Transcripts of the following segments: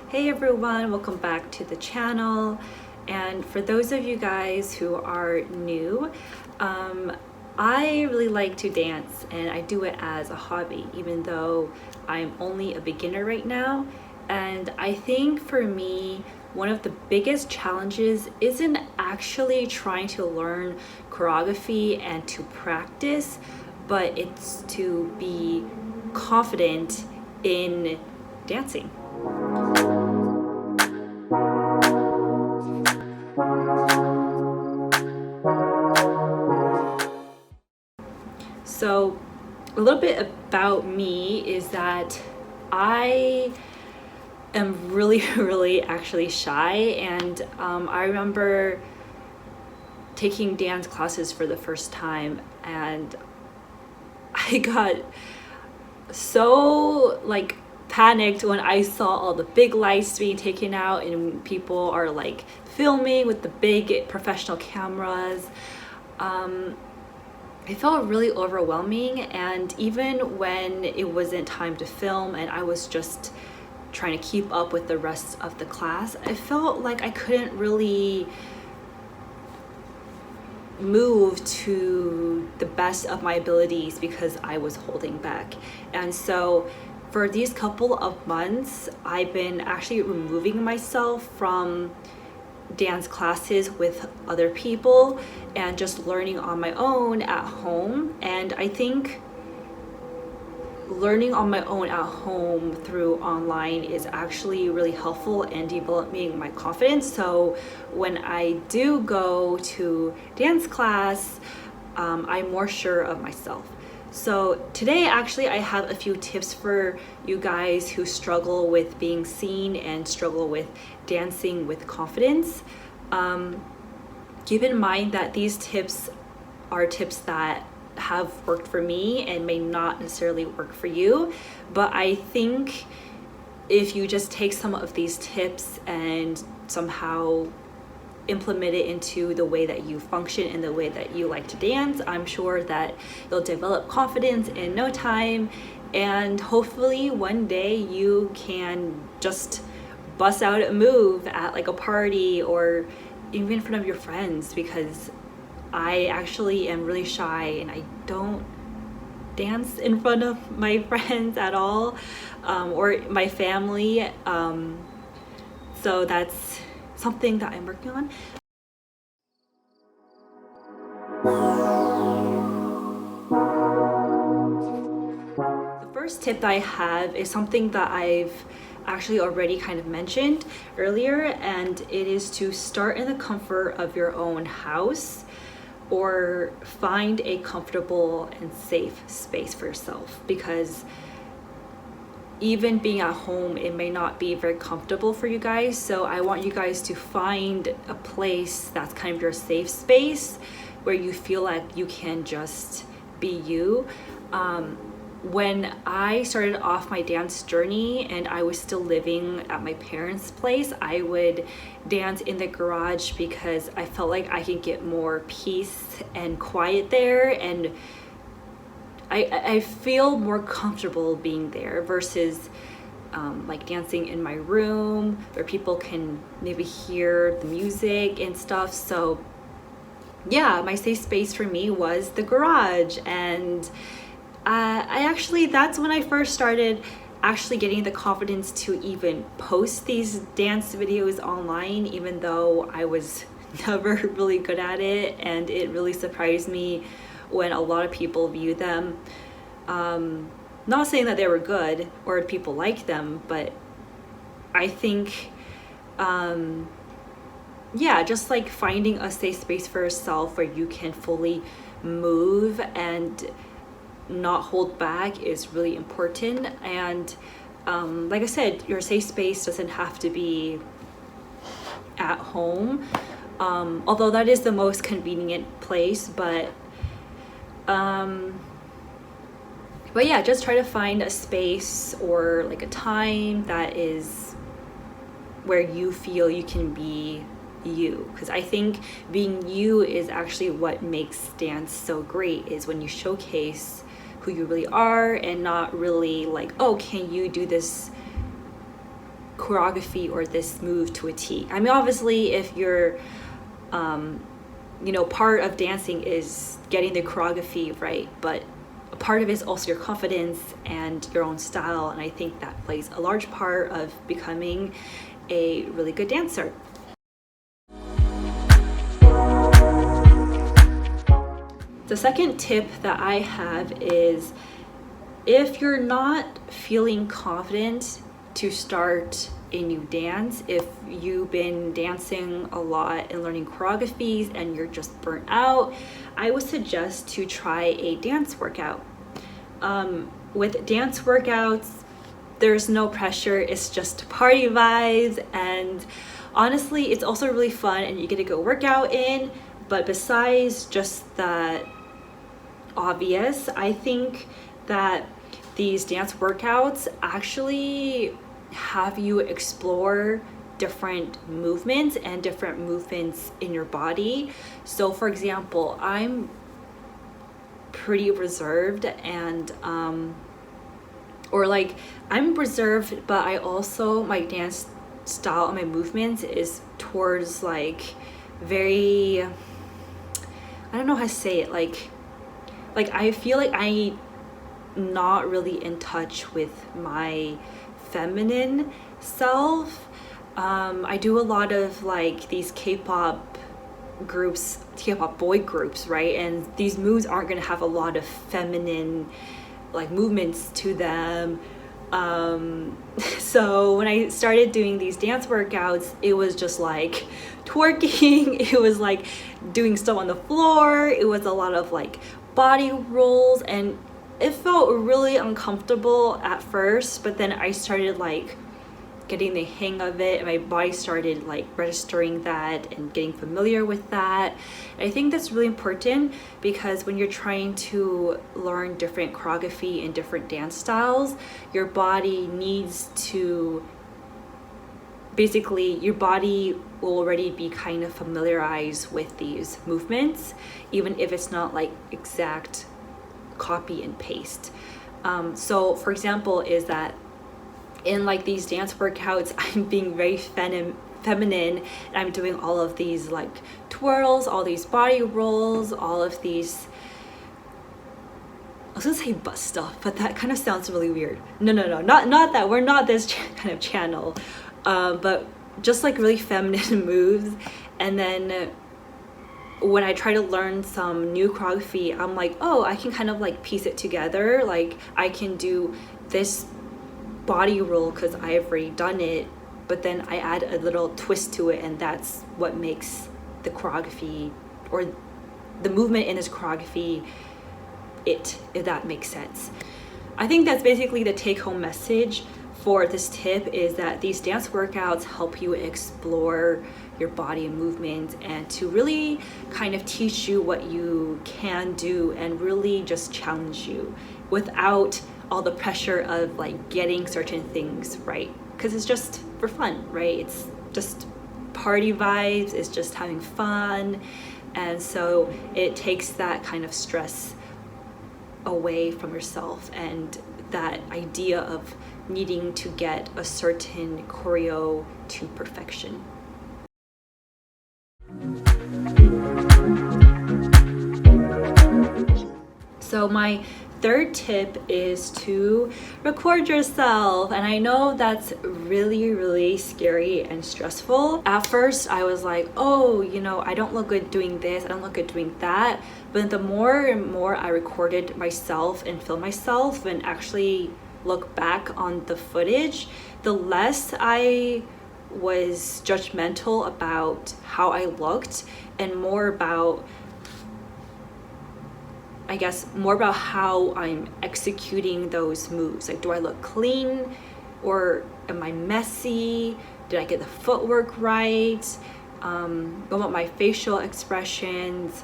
Hey everyone, welcome back to the channel. And for those of you guys who are new, I really like to dance and I do it as a hobby, even though I'm only a beginner right now. And I think for me, one of the biggest challenges isn't actually trying to learn choreography and to practice, but it's to be confident in dancing. So a little bit about me is that I am really, really actually shy. And I remember taking dance classes for the first time and I got so panicked when I saw all the big lights being taken out and people are like filming with the big professional cameras. It felt really overwhelming, and even when it wasn't time to film and I was just trying to keep up with the rest of the class, I felt like I couldn't really move to the best of my abilities because I was holding back. And so for these couple of months, I've been actually removing myself from dance classes with other people and just learning on my own at home. And I think learning on my own at home through online is actually really helpful in developing my confidence. So when I do go to dance class, I'm more sure of myself. So today actually I have a few tips for you guys who struggle with being seen and struggle with dancing with confidence. Keep in mind that these tips are tips that have worked for me and may not necessarily work for you, but I think if you just take some of these tips and somehow implement it into the way that you function and the way that you like to dance, I'm sure that you'll develop confidence in no time, and hopefully one day you can just bust out a move at like a party or even in front of your friends, because I actually am really shy and I don't dance in front of my friends at all, or my family. So that's something that I'm working on. The first tip that I have is something that I've actually already kind of mentioned earlier, and it is to start in the comfort of your own house or find a comfortable and safe space for yourself, because even being at home, it may not be very comfortable for you guys. So I want you guys to find a place that's kind of your safe space where you feel like you can just be you. When I started off my dance journey and I was still living at my parents' place, I would dance in the garage because I felt like I could get more peace and quiet there, and I feel more comfortable being there versus like dancing in my room where people can maybe hear the music and stuff. So yeah, my safe space for me was the garage. And I actually, that's when I first started actually getting the confidence to even post these dance videos online, even though I was never really good at it, and it really surprised me when a lot of people view them. Not saying that they were good or people liked them, but I think yeah, just like finding a safe space for yourself where you can fully move and not hold back is really important. And like I said, your safe space doesn't have to be at home, although that is the most convenient place, but yeah, just try to find a space or like a time that is where you feel you can be you, because I think being you is actually what makes dance so great, is when you showcase who you really are and not really like, oh, can you do this choreography or this move to a T. I mean, obviously, if you're, part of dancing is getting the choreography right, but a part of it is also your confidence and your own style. And I think that plays a large part of becoming a really good dancer. The second tip that I have is, if you're not feeling confident to start a new dance, if you've been dancing a lot and learning choreographies and you're just burnt out, I would suggest to try a dance workout. With dance workouts, there's no pressure, it's just party vibes, and honestly, it's also really fun and you get to go work out in. But besides just that obvious, I think that these dance workouts actually have you explore different movements and different movements in your body. So for example, I'm pretty reserved and I'm reserved, but I also, my dance style and my movements is towards like very, I don't know how to say it, like I feel like I'm not really in touch with my feminine self. I do a lot of like these K-pop groups, K-pop boy groups, right? And these moves aren't gonna have a lot of feminine like movements to them. So when I started doing these dance workouts, it was just like twerking, it was like doing stuff on the floor, it was a lot of like body rolls, and it felt really uncomfortable at first, but then I started like getting the hang of it and my body started like registering that and getting familiar with that. And I think that's really important, because when you're trying to learn different choreography and different dance styles, your body needs to, basically your body will already be kind of familiarized with these movements, even if it's not like exact copy and paste. So for example, is that in like these dance workouts, I'm being very feminine, and I'm doing all of these like twirls, all these body rolls, all of these, I was gonna say butt stuff, but that kind of sounds really weird. No, not that, we're not this kind of channel, but just like really feminine moves. And then when I try to learn some new choreography, I'm like, oh, I can kind of like piece it together. Like I can do this body roll because I've already done it, but then I add a little twist to it, and that's what makes the choreography or the movement in this choreography it, if that makes sense. I think that's basically the take-home message for this tip, is that these dance workouts help you explore your body and movement, and to really kind of teach you what you can do and really just challenge you without all the pressure of like getting certain things right, because it's just for fun, right? It's just party vibes, it's just having fun, and so it takes that kind of stress away from yourself and that idea of needing to get a certain choreo to perfection. So my third tip is to record yourself, and I know that's really scary and stressful. At first I was like, oh, I don't look good doing this, I don't look good doing that, but the more and more I recorded myself and filmed myself and actually look back on the footage, the less I was judgmental about how I looked, and more about, I guess, more about how I'm executing those moves. Like, do I look clean or am I messy? Did I get the footwork right? What about my facial expressions?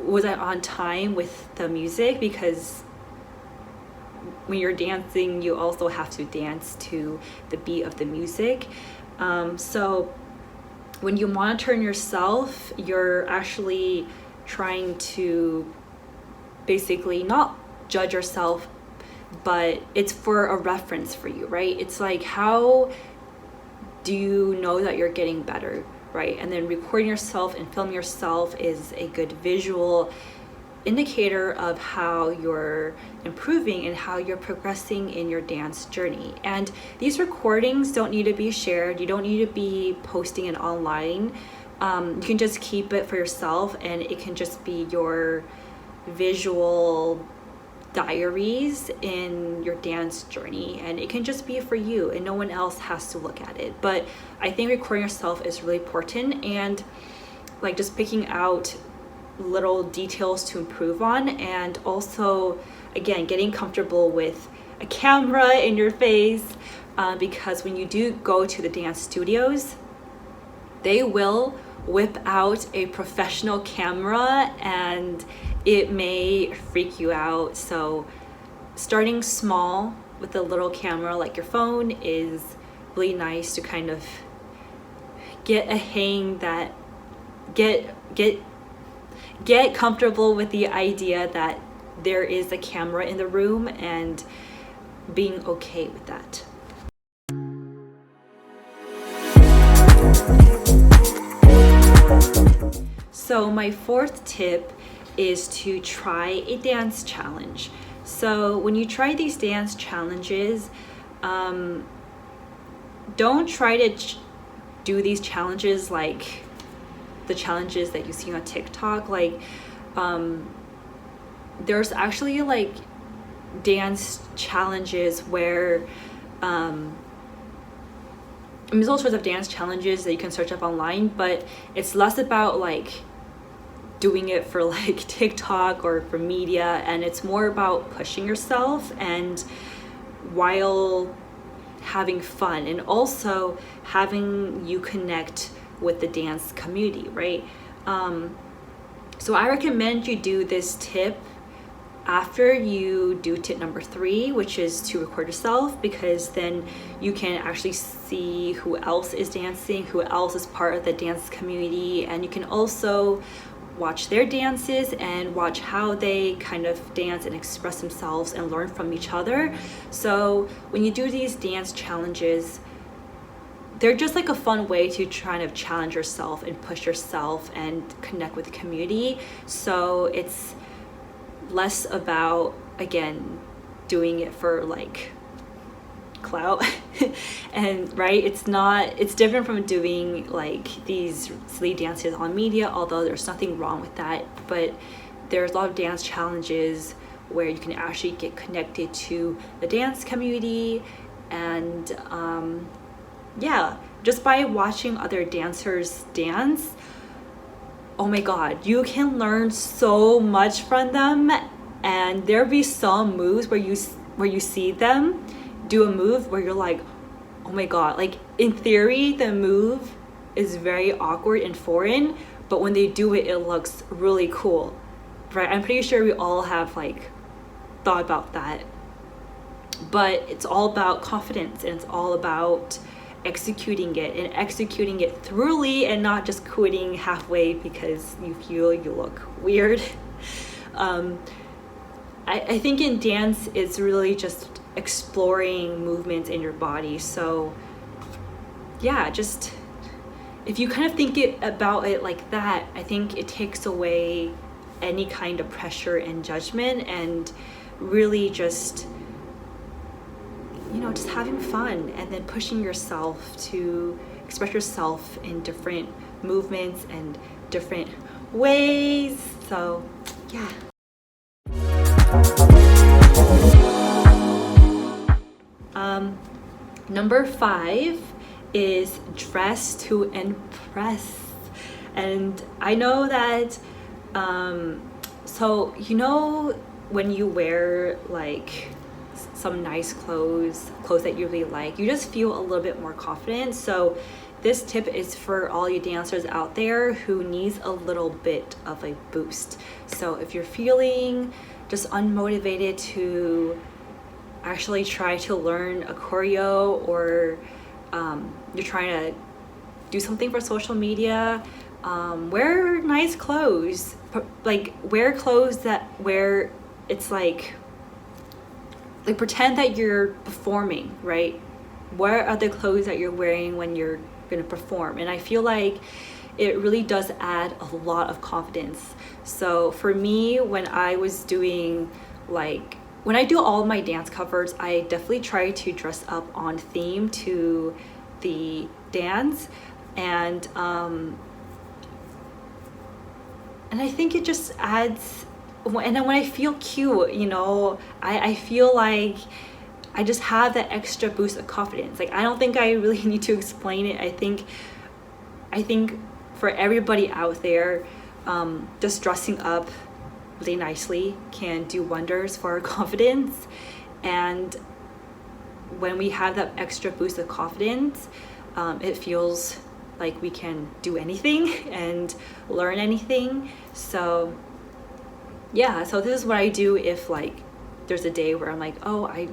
Was I on time with the music? Because when you're dancing, you also have to dance to the beat of the music. So when you monitor yourself, you're actually trying to basically not judge yourself, but it's for a reference for you, right? It's like, how do you know that you're getting better, right? And then recording yourself and filming yourself is a good visual indicator of how you're improving and how you're progressing in your dance journey. And these recordings don't need to be shared. You don't need to be posting it online. You can just keep it for yourself, and it can just be your visual diaries in your dance journey, and it can just be for you and no one else has to look at it. But I think recording yourself is really important, and like just picking out little details to improve on, and also again getting comfortable with a camera in your face, because when you do go to the dance studios, they will whip out a professional camera and it may freak you out. So starting small with a little camera like your phone is really nice to kind of get a hang, that get comfortable with the idea that there is a camera in the room and being okay with that. So my fourth tip is to try a dance challenge. So when you try these dance challenges, don't try to do these challenges like the challenges that you see on TikTok. Like there's actually like dance challenges where there's all sorts of dance challenges that you can search up online, but it's less about like doing it for like TikTok or for media, and it's more about pushing yourself and while having fun, and also having you connect with the dance community, right? So I recommend you do this tip after you do tip number 3, which is to record yourself, because then you can actually see who else is dancing, who else is part of the dance community, and you can also watch their dances and watch how they kind of dance and express themselves and learn from each other. So when you do these dance challenges, they're just like a fun way to try to challenge yourself and push yourself and connect with the community. So it's less about, again, doing it for like clout and right, it's different from doing like these silly dances on media, although there's nothing wrong with that. But there's a lot of dance challenges where you can actually get connected to the dance community, and yeah, just by watching other dancers dance, oh my god, you can learn so much from them. And there'll be some moves where you see them do a move where you're like, oh my god, like in theory the move is very awkward and foreign, but when they do it, it looks really cool, right? I'm pretty sure we all have like thought about that. But it's all about confidence, and it's all about executing it thoroughly, and not just quitting halfway because you feel you look weird. I think in dance it's really just exploring movements in your body. So yeah, just if you kind of think about it like that, I think it takes away any kind of pressure and judgment, and really just, you know, just having fun and then pushing yourself to express yourself in different movements and different ways. So yeah. Number 5 is dress to impress. And I know that so you know when you wear like some nice clothes that you really like, you just feel a little bit more confident. So this tip is for all you dancers out there who needs a little bit of a boost. So if you're feeling just unmotivated to actually try to learn a choreo, or you're trying to do something for social media, wear nice clothes. Like wear clothes that where it's like pretend that you're performing, right? what are the clothes that you're wearing when you're gonna perform. And I feel like it really does add a lot of confidence. So for me, when I was doing when I do all my dance covers, I definitely try to dress up on theme to the dance, and I think it just adds. And then when I feel cute, you know, I feel like I just have that extra boost of confidence. Like, I don't think I really need to explain it. I think for everybody out there, just dressing up really nicely can do wonders for our confidence. And when we have that extra boost of confidence, it feels like we can do anything and learn anything. So yeah, so this is what I do if like there's a day where I'm like, oh, I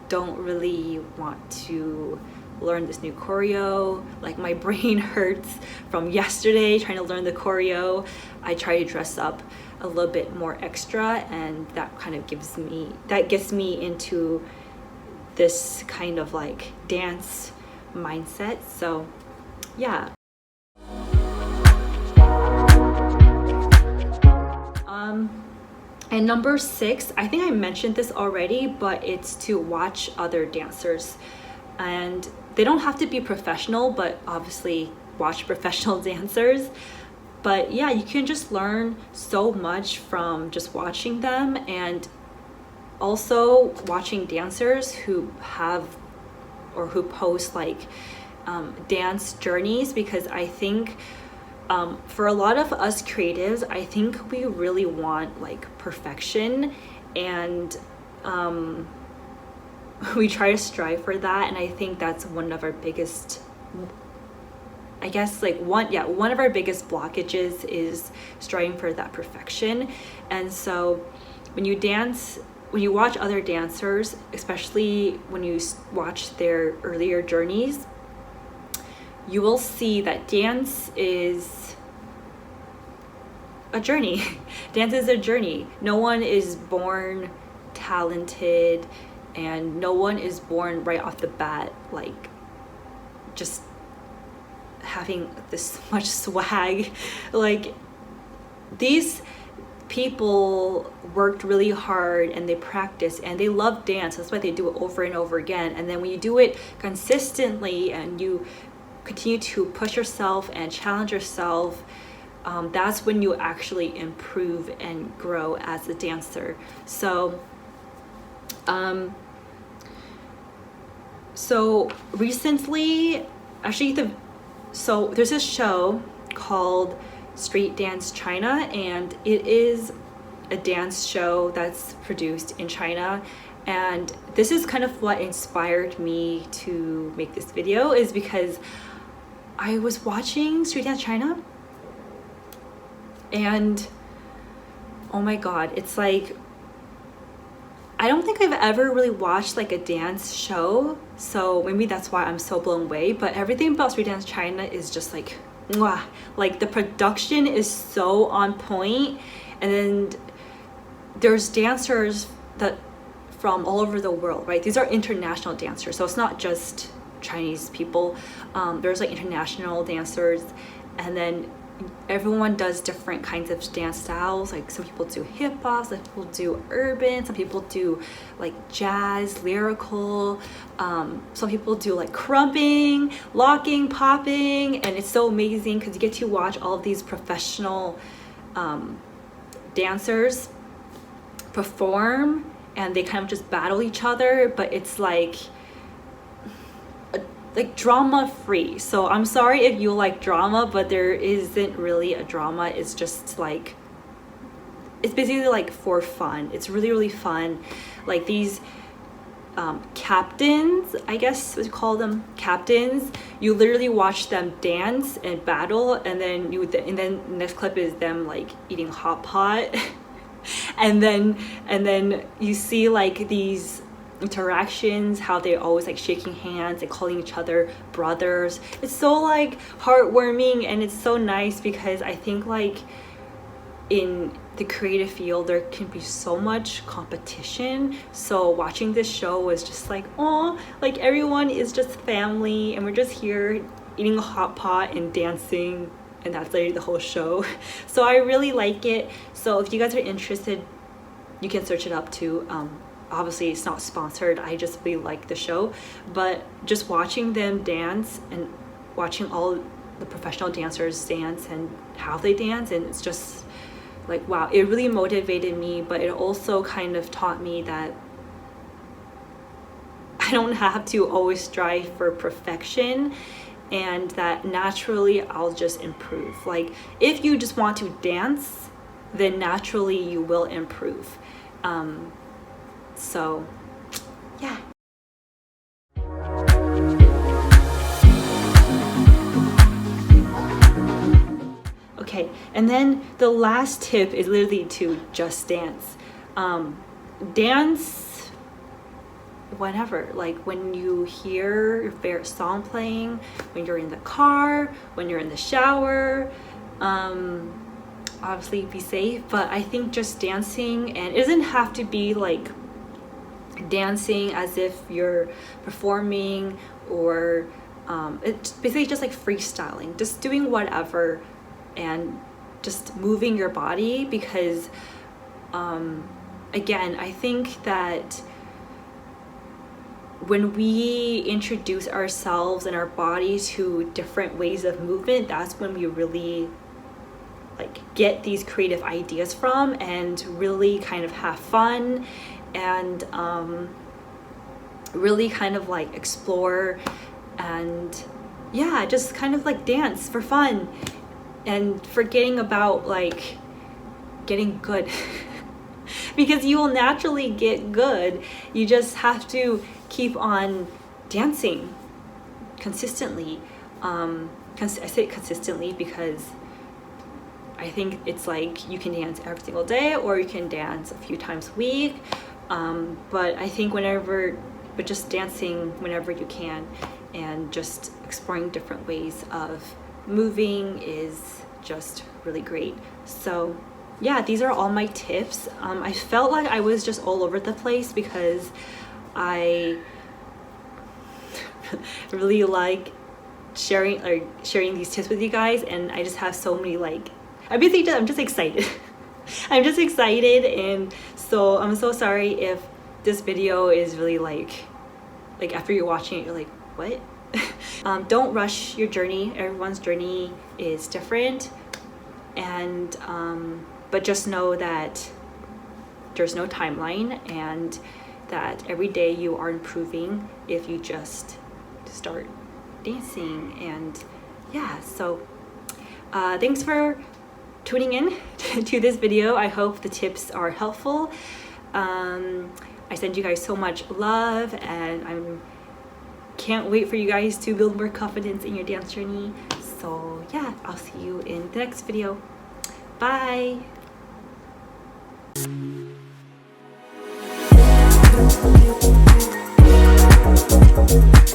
don't really want to learn this new choreo, like my brain hurts from yesterday trying to learn the choreo. I try to dress up a little bit more extra, and that kind of gets me into this kind of like dance mindset. So yeah. And number 6, I think I mentioned this already, but it's to watch other dancers. And they don't have to be professional, but obviously watch professional dancers. But yeah, you can just learn so much from just watching them, and also watching dancers who have or who post like dance journeys, because I think for a lot of us creatives, I think we really want like perfection, and we try to strive for that. And I think that's one of our biggest, I guess, like one of our biggest blockages is striving for that perfection. And so when you watch other dancers, especially when you watch their earlier journeys, you will see that dance is a journey. Dance is a journey. No one is born talented, and no one is born right off the bat like just having this much swag. Like, these people worked really hard and they practice and they love dance. That's why they do it over and over again. And then when you do it consistently and you continue to push yourself and challenge yourself, that's when you actually improve and grow as a dancer. So recently, actually, so there's a show called Street Dance China, and it is a dance show that's produced in China. And this is kind of what inspired me to make this video, is because I was watching Street Dance China, and oh my god, it's like, I don't think I've ever really watched like a dance show, so maybe that's why I'm so blown away. But everything about Street Dance China is just like, mwah. Like, the production is so on point, and then there's dancers that from all over the world, right? These are international dancers, so it's not just Chinese people. There's like international dancers, and then everyone does different kinds of dance styles. Like, some people do hip-hop, some people do urban, some people do like jazz, lyrical, some people do like crumping, locking, popping. And it's so amazing because you get to watch all of these professional dancers perform, and they kind of just battle each other, but it's like drama free. So I'm sorry if you like drama, but there isn't really a drama. It's just like, it's basically like for fun. It's really, really fun. Like, these captains, I guess we call them captains, you literally watch them dance and battle, and then the next clip is them like eating hot pot. and then you see like these interactions, how they're always like shaking hands and calling each other brothers. It's so like heartwarming, and it's so nice, because I think like in the creative field, there can be so much competition. So watching this show was just like, oh, like everyone is just family and we're just here eating a hot pot and dancing, and that's literally the whole show. So I really like it. So if you guys are interested, you can search it up too. Obviously it's not sponsored, I just really like the show, but just watching them dance and watching all the professional dancers dance and how they dance, and it's just like, wow, it really motivated me. But it also kind of taught me that I don't have to always strive for perfection, and that naturally I'll just improve. Like if you just want to dance, then naturally you will improve. So yeah. Okay, and then the last tip is literally to just dance. Dance whenever, like when you hear your favorite song playing, when you're in the car, when you're in the shower. Obviously be safe, but I think just dancing, and it doesn't have to be like dancing as if you're performing, or it's basically just like freestyling, just doing whatever and just moving your body. Because again, I think that when we introduce ourselves and our body to different ways of movement, that's when we really like get these creative ideas from, and really kind of have fun, and really kind of like explore, and yeah, just kind of like dance for fun, and forgetting about like getting good. Because you will naturally get good, you just have to keep on dancing consistently. I say consistently because I think it's like you can dance every single day, or you can dance a few times a week. But I think just dancing whenever you can, and just exploring different ways of moving is just really great. So yeah, these are all my tips. I felt like I was just all over the place because I really like sharing these tips with you guys, and I just have so many like, I'm just excited. I'm just excited, and so I'm so sorry if this video is really like after you're watching it, you're like, what? Don't rush your journey. Everyone's journey is different, and but just know that there's no timeline, and that every day you are improving if you just start dancing. And yeah, so thanks for tuning in to this video. I hope the tips are helpful. I send you guys so much love, and I can't wait for you guys to build more confidence in your dance journey. So yeah, I'll see you in the next video. Bye. Thank you.